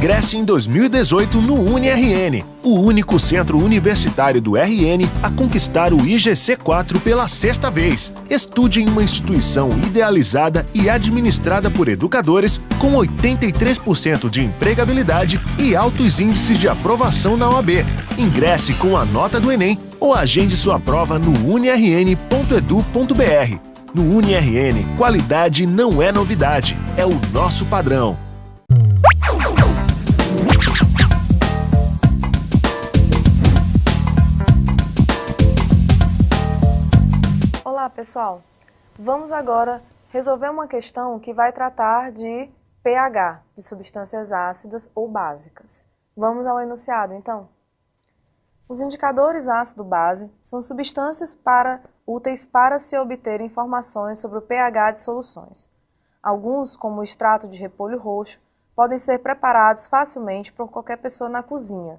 Ingresse em 2018 no UniRN, o único centro universitário do RN a conquistar o IGC4 pela sexta vez. Estude em uma instituição idealizada e administrada por educadores com 83% de empregabilidade e altos índices de aprovação na OAB. Ingresse com a nota do Enem ou agende sua prova no unirn.edu.br. No UniRN, qualidade não é novidade, é o nosso padrão. Olá, pessoal! Vamos agora resolver uma questão que vai tratar de pH, de substâncias ácidas ou básicas. Vamos ao enunciado, então? Os indicadores ácido-base são substâncias úteis para se obter informações sobre o pH de soluções. Alguns, como o extrato de repolho roxo, podem ser preparados facilmente por qualquer pessoa na cozinha.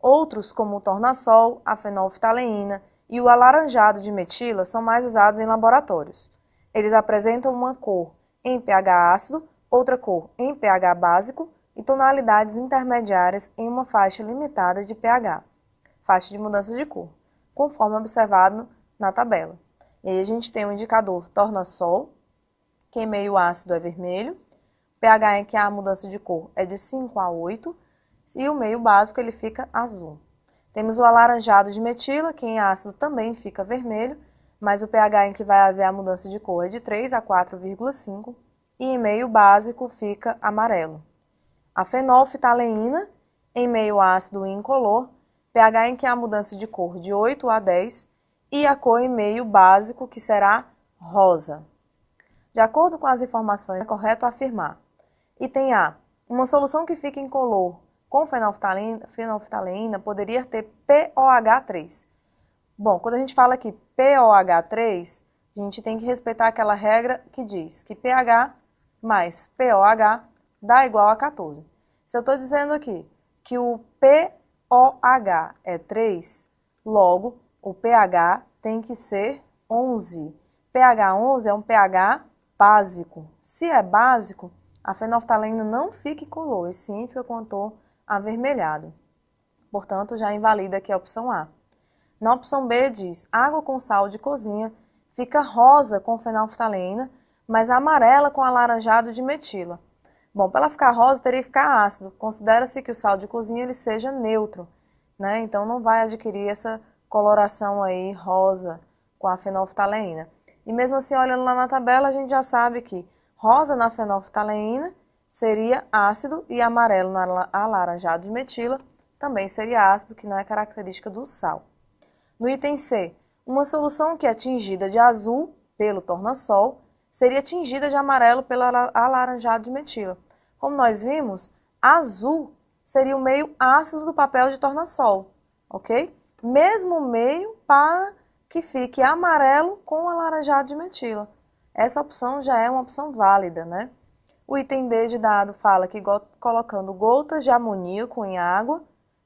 Outros, como o tornassol, a fenolftaleína e o alaranjado de metila, são mais usados em laboratórios. Eles apresentam uma cor em pH ácido, outra cor em pH básico e tonalidades intermediárias em uma faixa limitada de pH, faixa de mudança de cor, conforme observado na tabela. E aí a gente tem o indicador tornassol, que em meio ácido é vermelho, pH em que a mudança de cor é de 5 a 8, e o meio básico ele fica azul. Temos o alaranjado de metila, que em ácido também fica vermelho, mas o pH em que vai haver a mudança de cor é de 3 a 4,5, e em meio básico fica amarelo. A fenolftaleína, em meio ácido e incolor, pH em que há mudança de cor de 8 a 10, e a cor em meio básico, que será rosa. De acordo com as informações, é correto afirmar. Item A. Uma solução que fica incolor com fenolftaleína poderia ter POH3. Bom, quando a gente fala aqui POH3, a gente tem que respeitar aquela regra que diz que pH mais POH dá igual a 14. Se eu estou dizendo aqui que o POH é 3, logo o pH tem que ser 11. pH 11 é um pH básico. Se é básico, a fenolftaleína não fica incolor, e sim fica com o tom avermelhado. Portanto, já invalida aqui a opção A. Na opção B diz, água com sal de cozinha fica rosa com fenolftaleína, mas amarela com alaranjado de metila. Bom, para ela ficar rosa, teria que ficar ácido. Considera-se que o sal de cozinha ele seja neutro, né? Então não vai adquirir essa coloração aí rosa com a fenolftaleína. E mesmo assim, olhando lá na tabela, a gente já sabe que rosa na fenolftaleína seria ácido e amarelo na alaranjado de metila também seria ácido, que não é característica do sal. No item C, uma solução que é tingida de azul pelo tornassol seria tingida de amarelo pelo alaranjado de metila. Como nós vimos, azul seria o meio ácido do papel de tornassol, ok? Mesmo meio para que fique amarelo com alaranjado de metila. Essa opção já é uma opção válida, né? O item D de dado fala que colocando gotas de amoníaco em água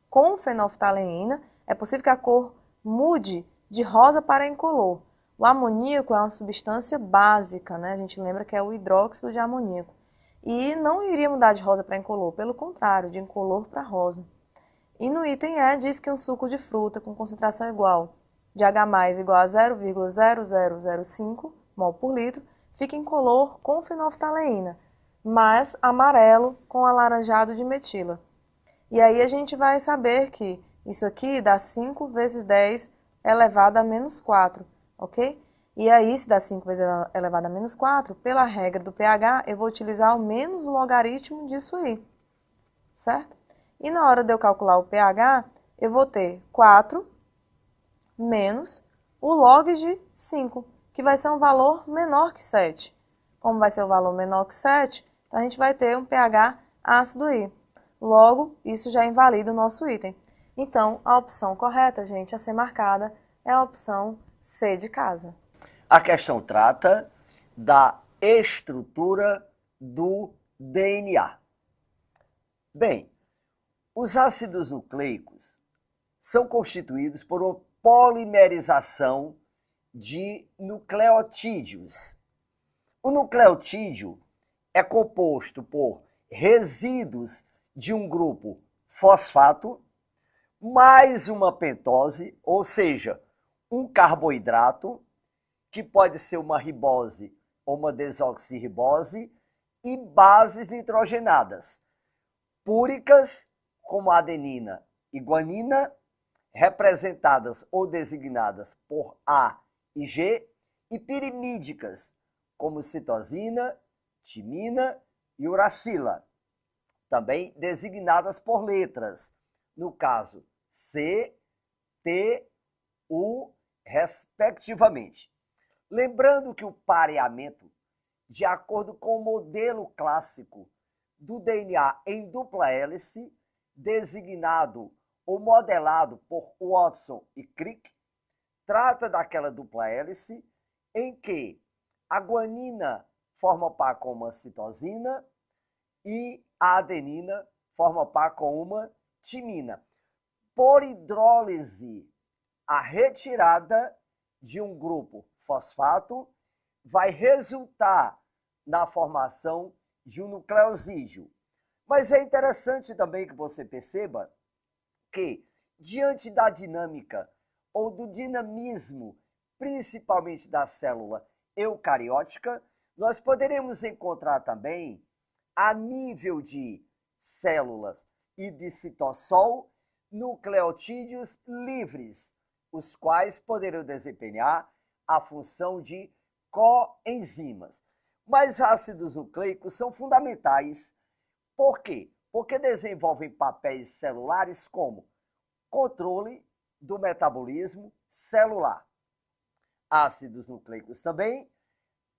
com fenolftaleína, é possível que a cor mude de rosa para incolor. O amoníaco é uma substância básica, né? A gente lembra que é o hidróxido de amoníaco. E não iria mudar de rosa para incolor, pelo contrário, de incolor para rosa. E no item E diz que um suco de fruta com concentração igual de H+, igual a 0,0005 mol por litro, fica incolor com fenolftaleína, mas amarelo com alaranjado de metila. E aí a gente vai saber que isso aqui dá 5 vezes 10 elevado a menos 4, ok? E aí, se dá 5 vezes elevado a menos 4, pela regra do pH, eu vou utilizar o menos logaritmo disso aí, certo? E na hora de eu calcular o pH, eu vou ter 4 menos o log de 5, que vai ser um valor menor que 7. Como vai ser o valor menor que 7, então a gente vai ter um pH ácido aí. Logo, isso já invalida o nosso item. Então, a opção correta, gente, a ser marcada é a opção C de casa. A questão trata da estrutura do DNA. Bem, os ácidos nucleicos são constituídos por uma polimerização de nucleotídeos. O nucleotídeo é composto por resíduos de um grupo fosfato, mais uma pentose, ou seja, um carboidrato, que pode ser uma ribose ou uma desoxirribose, e bases nitrogenadas, púricas, como adenina e guanina, representadas ou designadas por A e G, e pirimídicas, como citosina, timina e uracila, também designadas por letras, no caso C, T, U, respectivamente. Lembrando que o pareamento, de acordo com o modelo clássico do DNA em dupla hélice, designado ou modelado por Watson e Crick, trata daquela dupla hélice em que a guanina forma par com uma citosina e a adenina forma par com uma timina. Por hidrólise, a retirada de um grupo fosfato vai resultar na formação de um nucleosídeo. Mas é interessante também que você perceba que, diante da dinâmica ou do dinamismo, principalmente da célula eucariótica, nós poderemos encontrar também, a nível de células e de citossol, nucleotídeos livres, os quais poderão desempenhar a função de coenzimas. Mas ácidos nucleicos são fundamentais. Por quê? Porque desenvolvem papéis celulares como controle do metabolismo celular. Ácidos nucleicos também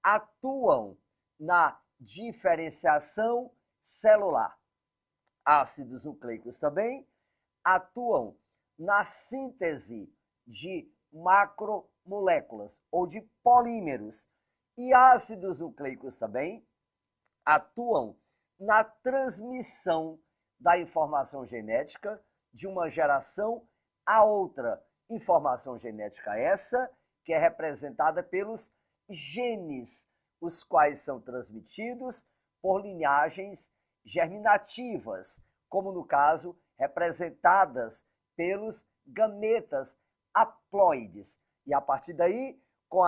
atuam na diferenciação celular. Ácidos nucleicos também atuam na síntese de macromoléculas ou de polímeros. E ácidos nucleicos também atuam na transmissão da informação genética de uma geração a outra. Informação genética essa que é representada pelos genes, os quais são transmitidos por linhagens germinativas, como no caso representadas pelos gametas haploides. E a partir daí, com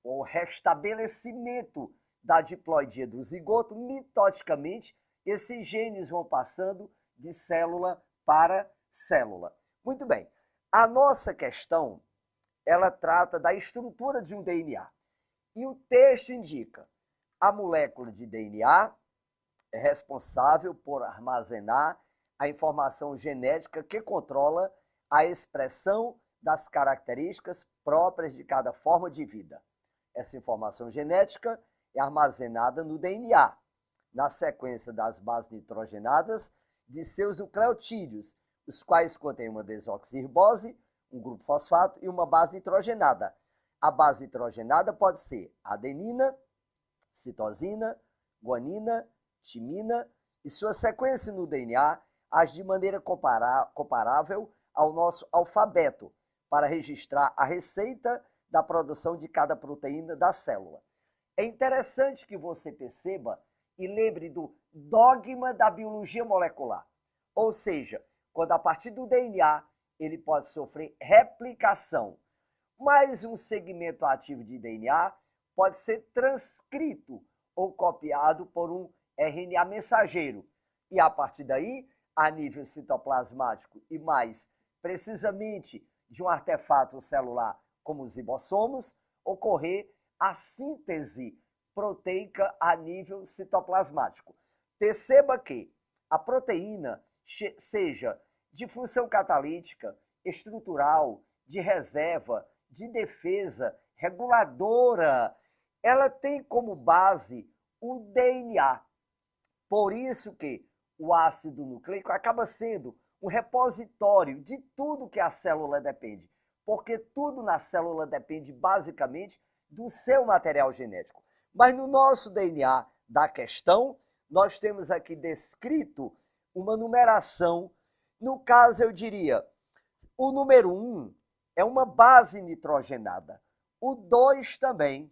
o restabelecimento da diploidia do zigoto, mitotecamente, esses genes vão passando de célula para célula. Muito bem, a nossa questão, ela trata da estrutura de um DNA. E o texto indica: a molécula de DNA é responsável por armazenar a informação genética que controla a expressão das características próprias de cada forma de vida. Essa informação genética é armazenada no DNA, na sequência das bases nitrogenadas de seus nucleotídeos, os quais contêm uma desoxirribose, um grupo fosfato e uma base nitrogenada. A base nitrogenada pode ser adenina, citosina, guanina, timina, e sua sequência no DNA age de maneira comparável ao nosso alfabeto, para registrar a receita da produção de cada proteína da célula. É interessante que você perceba e lembre do dogma da biologia molecular. Ou seja, quando a partir do DNA ele pode sofrer replicação, mas um segmento ativo de DNA pode ser transcrito ou copiado por um RNA mensageiro. E a partir daí, a nível citoplasmático e mais precisamente de um artefato celular como os ribossomos, ocorrer a síntese proteica a nível citoplasmático. Perceba que a proteína, seja de função catalítica, estrutural, de reserva, de defesa, reguladora, ela tem como base o DNA. Por isso que o ácido nucleico acaba sendo um repositório de tudo que a célula depende, porque tudo na célula depende basicamente do seu material genético. Mas no nosso DNA da questão, nós temos aqui descrito uma numeração. No caso, eu diria, o número 1 é uma base nitrogenada, o 2 também,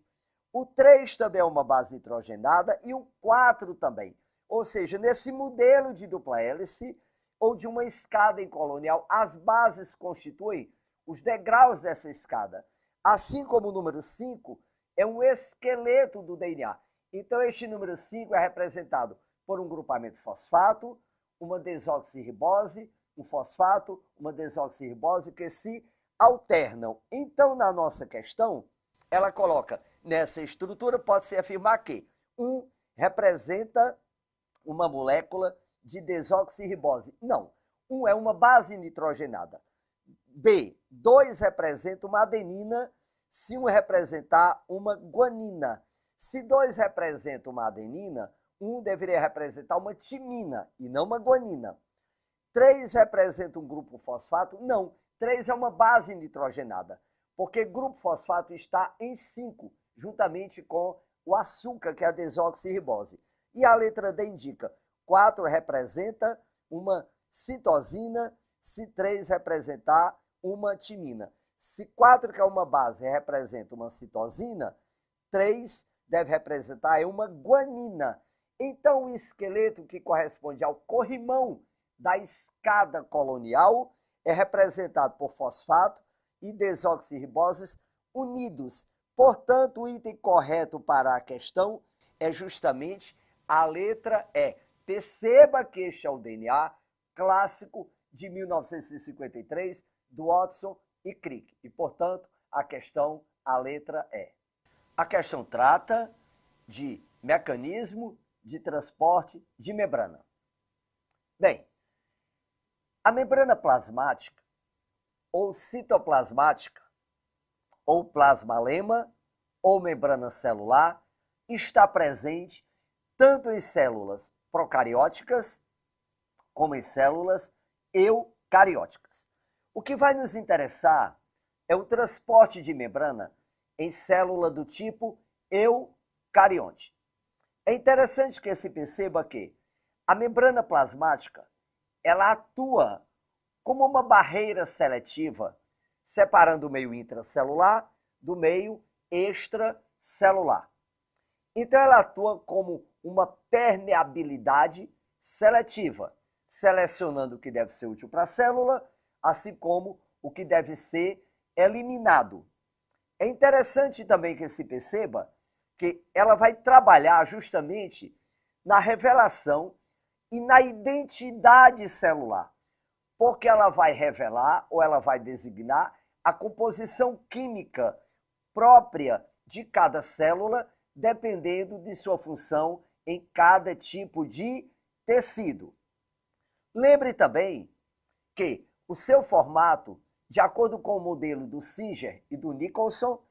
o 3 também é uma base nitrogenada e o 4 também. Ou seja, nesse modelo de dupla hélice ou de uma escada em colonial, as bases constituem os degraus dessa escada. Assim como o número 5 é um esqueleto do DNA. Então, este número 5 é representado por um grupamento fosfato, uma desoxirribose, um fosfato, uma desoxirribose que se alternam. Então, na nossa questão, ela coloca nessa estrutura, pode-se afirmar que 1 representa uma molécula de desoxirribose. Não, 1 é uma base nitrogenada. B, 2 representa uma adenina, se 1 representar uma guanina. Se 2 representa uma adenina, 1 deveria representar uma timina e não uma guanina. 3 representa um grupo fosfato? Não, 3 é uma base nitrogenada, porque grupo fosfato está em 5, juntamente com o açúcar, que é a desoxirribose. E a letra D indica 4 representa uma citosina, se 3 representar uma timina. Se 4, que é uma base, representa uma citosina, 3 deve representar uma guanina. Então, o esqueleto que corresponde ao corrimão da escada colonial é representado por fosfato e desoxirriboses unidos. Portanto, o item correto para a questão é justamente a letra E. Perceba que este é o DNA clássico de 1953 do Watson e Crick. E, portanto, a questão, a letra E. A questão trata de mecanismo de transporte de membrana. Bem, a membrana plasmática, ou citoplasmática, ou plasmalema, ou membrana celular, está presente tanto em células procarióticas como em células eucarióticas. O que vai nos interessar é o transporte de membrana em célula do tipo eucarionte. É interessante que se perceba que a membrana plasmática ela atua como uma barreira seletiva, separando o meio intracelular do meio extracelular. Então, ela atua como uma permeabilidade seletiva, selecionando o que deve ser útil para a célula, assim como o que deve ser eliminado. É interessante também que se perceba que ela vai trabalhar justamente na revelação e na identidade celular, porque ela vai revelar ou ela vai designar a composição química própria de cada célula, dependendo de sua função em cada tipo de tecido. Lembre também que o seu formato, de acordo com o modelo do Singer e do Nicholson,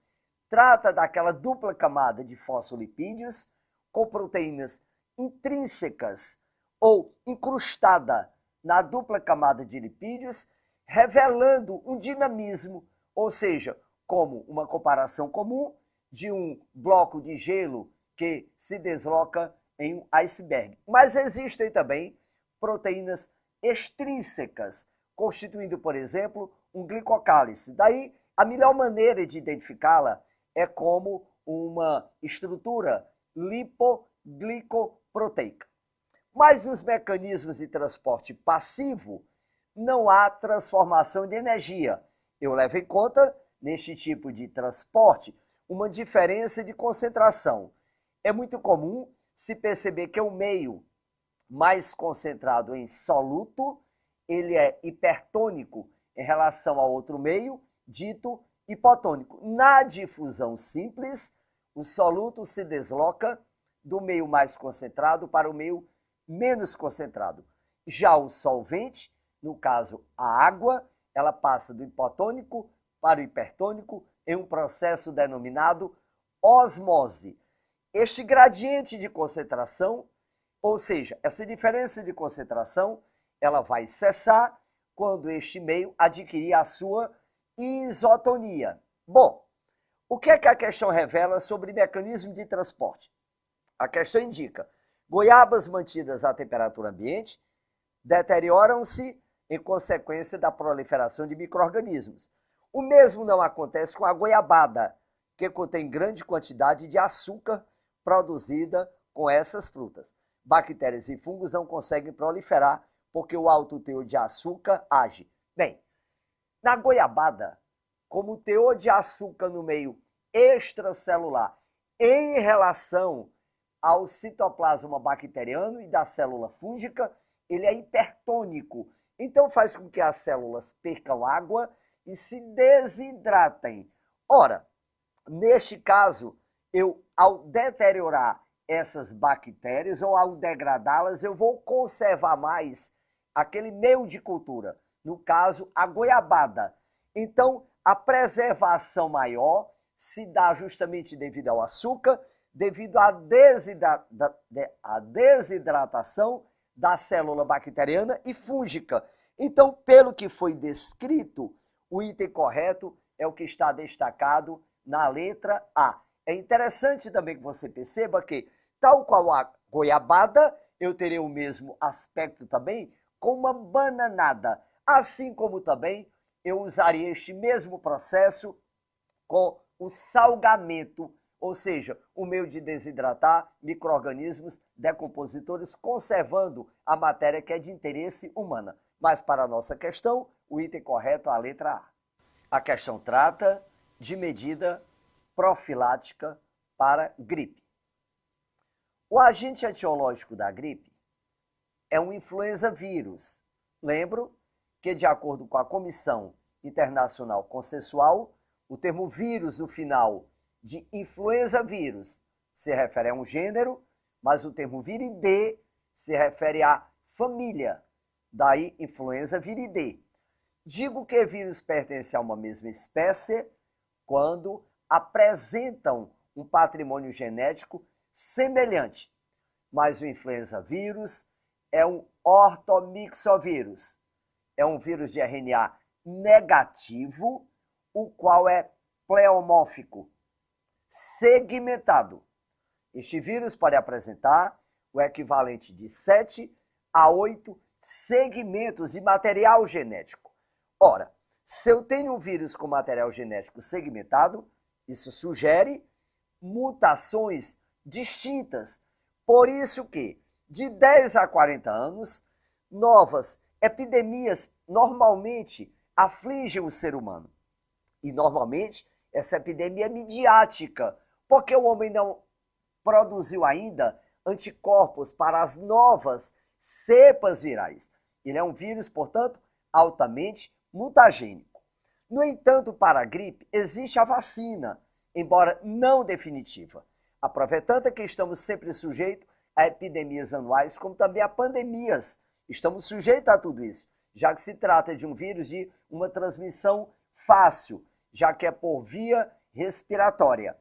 trata daquela dupla camada de fosfolipídios com proteínas intrínsecas ou incrustada na dupla camada de lipídios, revelando um dinamismo, ou seja, como uma comparação comum de um bloco de gelo que se desloca em um iceberg. Mas existem também proteínas extrínsecas, constituindo, por exemplo, um glicocálice. Daí, a melhor maneira de identificá-la é como uma estrutura lipoglicoproteica. Mas nos mecanismos de transporte passivo, não há transformação de energia. Eu levo em conta, neste tipo de transporte, uma diferença de concentração. É muito comum se perceber que o meio mais concentrado em soluto, ele é hipertônico em relação ao outro meio, dito hipotônico. Na difusão simples, o soluto se desloca do meio mais concentrado para o meio menos concentrado. Já o solvente, no caso a água, ela passa do hipotônico para o hipertônico em um processo denominado osmose. Este gradiente de concentração, ou seja, essa diferença de concentração, ela vai cessar quando este meio adquirir a sua isotonia. Bom, o que é que a questão revela sobre mecanismo de transporte? A questão indica: goiabas mantidas à temperatura ambiente deterioram-se em consequência da proliferação de micro-organismos. O mesmo não acontece com a goiabada, que contém grande quantidade de açúcar produzida com essas frutas. bactérias e fungos não conseguem proliferar porque o alto teor de açúcar age. Bem, na goiabada, como o teor de açúcar no meio extracelular em relação ao citoplasma bacteriano e da célula fúngica, ele é hipertônico. Então faz com que as células percam água e se desidratem. Ora, neste caso, ao deteriorar essas bactérias ou ao degradá-las, eu vou conservar mais aquele meio de cultura, no caso, a goiabada. Então, a preservação maior se dá justamente devido ao açúcar, devido à desidratação da célula bacteriana e fúngica. Então, pelo que foi descrito, o item correto é o que está destacado na letra A. É interessante também que você perceba que, tal qual a goiabada, eu terei o mesmo aspecto também com uma bananada. Assim como também eu usaria este mesmo processo com o salgamento, ou seja, o meio de desidratar micro-organismos decompositores, conservando a matéria que é de interesse humana. Mas para a nossa questão, o item correto é a letra A. A questão trata de medida profilática para gripe. O agente etiológico da gripe é um influenza vírus. Lembro que, de acordo com a Comissão Internacional Consensual, o termo vírus no final de influenza vírus se refere a um gênero, mas o termo viridae se refere à família, daí influenza viridae. Digo que vírus pertencem a uma mesma espécie quando apresentam um patrimônio genético semelhante, mas o influenza vírus é um ortomixovírus, é um vírus de RNA negativo, o qual é pleomórfico, segmentado. Este vírus pode apresentar o equivalente de 7 a 8 segmentos de material genético. Ora, se eu tenho um vírus com material genético segmentado, isso sugere mutações distintas. Por isso que, de 10 a 40 anos, novas epidemias normalmente afligem o ser humano. E normalmente essa epidemia é midiática, porque o homem não produziu ainda anticorpos para as novas cepas virais. Ele é um vírus, portanto, altamente mutagênico. No entanto, para a gripe, existe a vacina, embora não definitiva. Aproveitando que estamos sempre sujeitos a epidemias anuais, como também a pandemias. Estamos sujeitos a tudo isso, já que se trata de um vírus de uma transmissão fácil, já que é por via respiratória.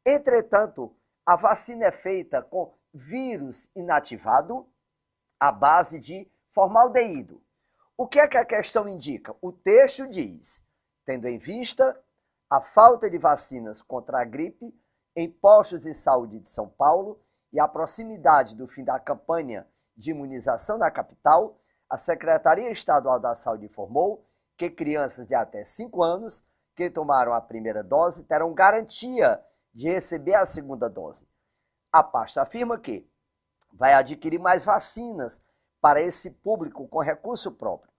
Entretanto, a vacina é feita com vírus inativado à base de formaldeído. O que é que a questão indica? O texto diz, tendo em vista a falta de vacinas contra a gripe em postos de saúde de São Paulo e a proximidade do fim da campanha de imunização na capital, a Secretaria Estadual da Saúde informou que crianças de até 5 anos que tomaram a primeira dose terão garantia de receber a segunda dose. A pasta afirma que vai adquirir mais vacinas para esse público com recurso próprio.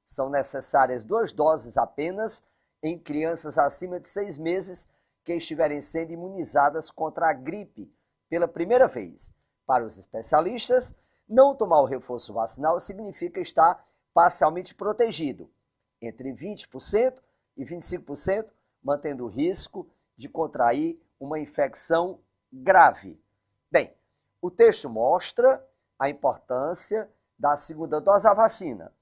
São necessárias 2 doses apenas em crianças acima de 6 meses que estiverem sendo imunizadas contra a gripe pela primeira vez. Para os especialistas, não tomar o reforço vacinal significa estar parcialmente protegido, entre 20% e 25%, mantendo o risco de contrair uma infecção grave. Bem, o texto mostra a importância da segunda dose da vacina,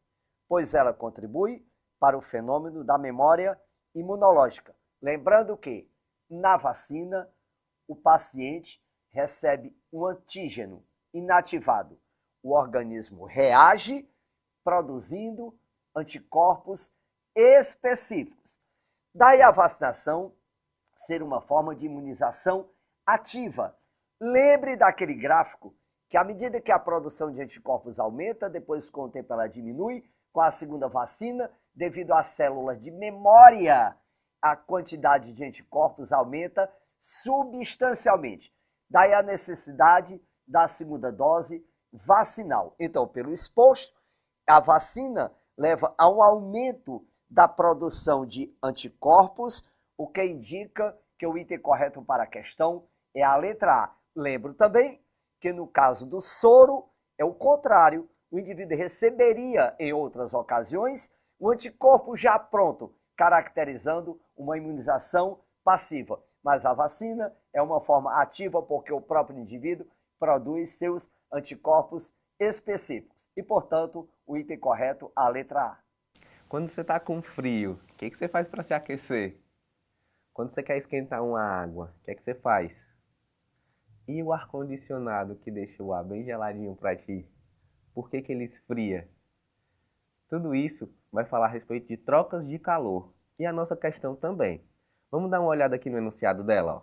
pois ela contribui para o fenômeno da memória imunológica. Lembrando que, na vacina, o paciente recebe um antígeno inativado. O organismo reage produzindo anticorpos específicos. Daí a vacinação ser uma forma de imunização ativa. Lembre daquele gráfico que à medida que a produção de anticorpos aumenta, depois com o tempo ela diminui, com a segunda vacina, devido às células de memória, a quantidade de anticorpos aumenta substancialmente. Daí a necessidade da segunda dose vacinal. Então, pelo exposto, a vacina leva a um aumento da produção de anticorpos, o que indica que o item correto para a questão é a letra A. Lembro também que no caso do soro é o contrário. O indivíduo receberia em outras ocasiões o anticorpo já pronto, caracterizando uma imunização passiva. Mas a vacina é uma forma ativa porque o próprio indivíduo produz seus anticorpos específicos. E, portanto, o item correto, a letra A. Quando você está com frio, o que você faz para se aquecer? Quando você quer esquentar uma água, o que você faz? E o ar-condicionado que deixa o ar bem geladinho para ti? Por que ele esfria? Tudo isso vai falar a respeito de trocas de calor. E a nossa questão também. Vamos dar uma olhada aqui no enunciado dela. Ó.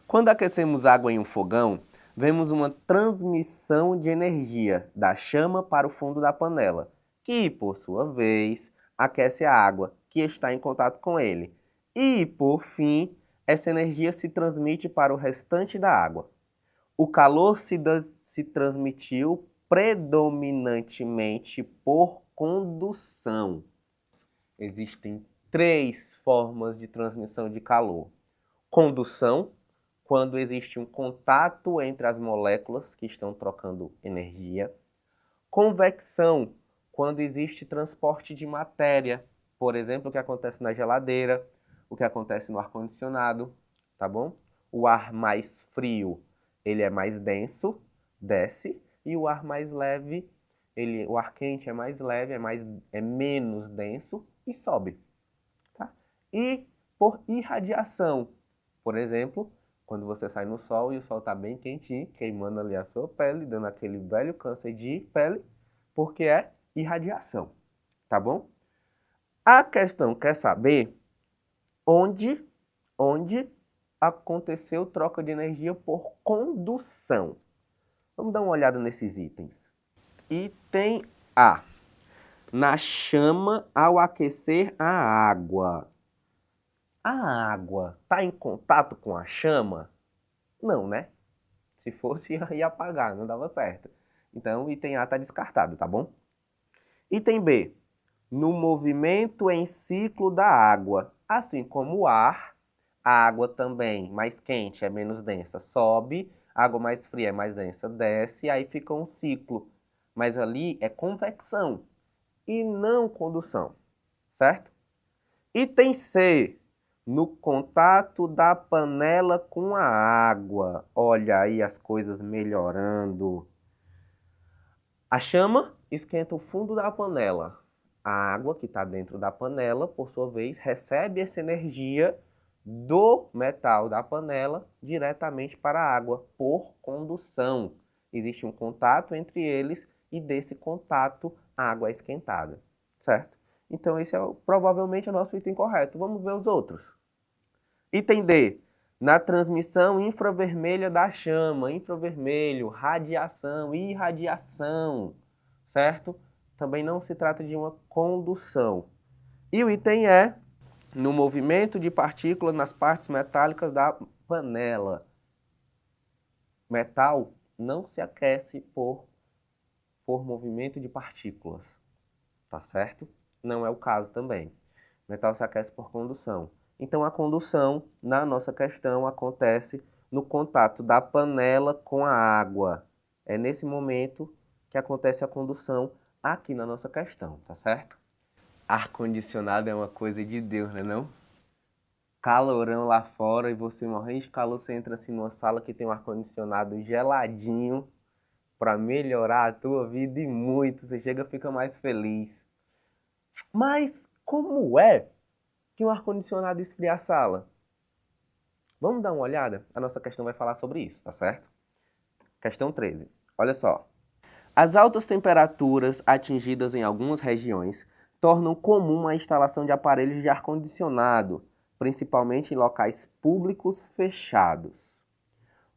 Quando aquecemos água em um fogão, vemos uma transmissão de energia da chama para o fundo da panela, que, por sua vez, aquece a água que está em contato com ele. E, por fim, essa energia se transmite para o restante da água. O calor se transmitiu predominantemente por condução. Existem 3 formas de transmissão de calor. Condução, quando existe um contato entre as moléculas que estão trocando energia. Convecção, quando existe transporte de matéria. Por exemplo, o que acontece na geladeira, o que acontece no ar-condicionado, tá bom? O ar mais frio, ele é mais denso, desce, e o ar mais leve, o ar quente é mais leve, é menos denso e sobe. Tá? E por irradiação, por exemplo, quando você sai no sol e o sol está bem quentinho, queimando ali a sua pele, dando aquele velho câncer de pele, porque é irradiação, tá bom? A questão quer saber onde aconteceu troca de energia por condução. Vamos dar uma olhada nesses itens. Item A. Na chama ao aquecer a água. A água está em contato com a chama? Não, né? Se fosse, ia apagar, não dava certo. Então, o item A está descartado, tá bom? Item B. No movimento em ciclo da água. Assim como o ar, a água também mais quente é menos densa, sobe. A água mais fria é mais densa, desce. Aí fica um ciclo. Mas ali é convecção e não condução, certo? Item C. No contato da panela com a água. Olha aí as coisas melhorando. A chama esquenta o fundo da panela. A água que está dentro da panela, por sua vez, recebe essa energia do metal da panela diretamente para a água, por condução. Existe um contato entre eles e desse contato a água é esquentada, certo? Então esse é provavelmente o nosso item correto. Vamos ver os outros. Item D. Na transmissão infravermelha da chama. Infravermelho, radiação, irradiação, certo? Também não se trata de uma condução. E o item E. No movimento de partículas nas partes metálicas da panela. Metal não se aquece por movimento de partículas, tá certo? Não é o caso também. Metal se aquece por condução. Então, a condução, na nossa questão, acontece no contato da panela com a água. É nesse momento que acontece a condução aqui na nossa questão, tá certo? Ar-condicionado é uma coisa de Deus, né não? Calorão lá fora e você morrendo de calor, você entra assim numa sala que tem um ar-condicionado geladinho para melhorar a tua vida e muito. Você chega e fica mais feliz. Mas como é que um ar-condicionado esfria a sala? Vamos dar uma olhada? A nossa questão vai falar sobre isso, tá certo? Questão 13. Olha só. As altas temperaturas atingidas em algumas regiões tornam comum a instalação de aparelhos de ar-condicionado, principalmente em locais públicos fechados.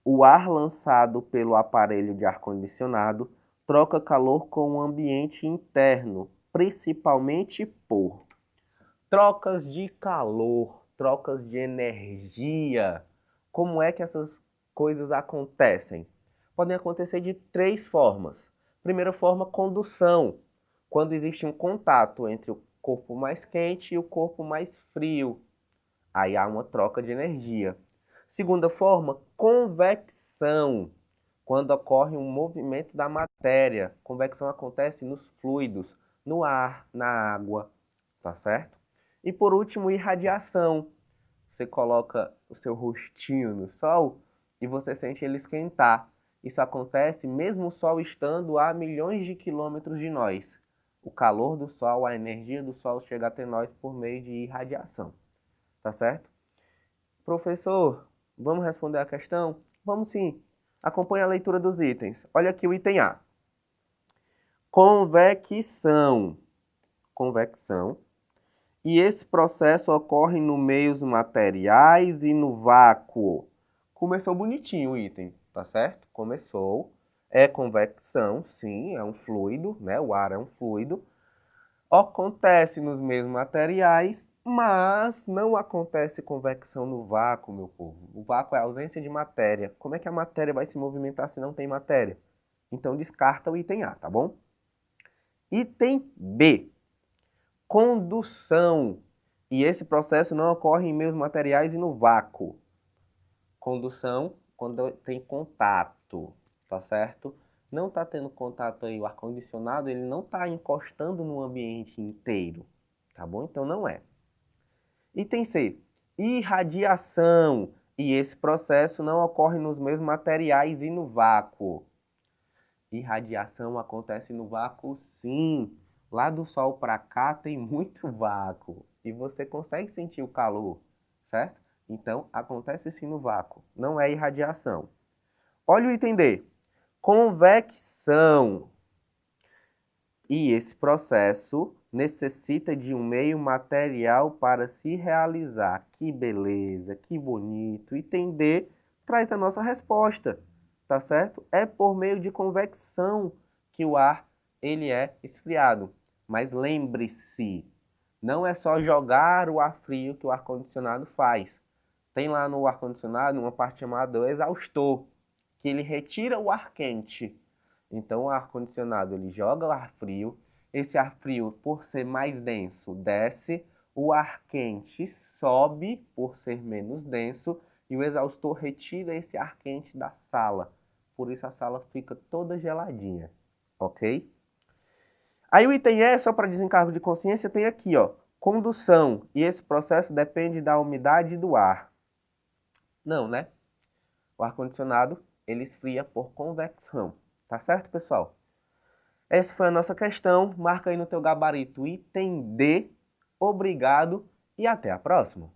O ar lançado pelo aparelho de ar-condicionado troca calor com o ambiente interno, principalmente por trocas de calor, trocas de energia. Como é que essas coisas acontecem? Podem acontecer de 3 formas. Primeira forma, condução, quando existe um contato entre o corpo mais quente e o corpo mais frio. Aí há uma troca de energia. Segunda forma, convecção, quando ocorre um movimento da matéria. Convecção acontece nos fluidos, no ar, na água, tá certo? E por último, irradiação. Você coloca o seu rostinho no sol e você sente ele esquentar. Isso acontece mesmo o sol estando a milhões de quilômetros de nós. O calor do sol, a energia do sol chega até nós por meio de irradiação. Tá certo? Professor, vamos responder a questão? Vamos sim. Acompanhe a leitura dos itens. Olha aqui o item A. Convecção. Convecção. E esse processo ocorre no meios materiais e no vácuo. Começou bonitinho o item, tá certo? Começou. É convecção, sim, é um fluido, né? O ar é um fluido. Acontece nos mesmos materiais, mas não acontece convecção no vácuo, meu povo. O vácuo é a ausência de matéria. Como é que a matéria vai se movimentar se não tem matéria? Então descarta o item A, tá bom? Item B. Condução. E esse processo não ocorre em meios materiais e no vácuo. Condução, quando tem contato, tá certo? Não está tendo contato aí, o ar-condicionado, ele não está encostando no ambiente inteiro, tá bom? Então não é. Item C, irradiação. E esse processo não ocorre nos mesmos materiais e no vácuo. Irradiação acontece no vácuo, sim. Lá do Sol para cá tem muito vácuo e você consegue sentir o calor, certo? Então acontece sim no vácuo, não é irradiação. Olha o item D. Convecção. E esse processo necessita de um meio material para se realizar. Que beleza, que bonito. Item D traz a nossa resposta, tá certo? É por meio de convecção que o ar ele é esfriado. Mas lembre-se, não é só jogar o ar frio que o ar-condicionado faz. Tem lá no ar-condicionado uma parte chamada exaustor, que ele retira o ar quente. Então o ar-condicionado ele joga o ar frio, esse ar frio, por ser mais denso, desce, o ar quente sobe por ser menos denso e o exaustor retira esse ar quente da sala. Por isso a sala fica toda geladinha, ok? Aí o item E, só para desencargo de consciência, tem aqui, ó, condução. E esse processo depende da umidade do ar. Não, né? O ar-condicionado ele esfria por convecção. Tá certo, pessoal? Essa foi a nossa questão. Marca aí no teu gabarito item D. Obrigado e até a próxima.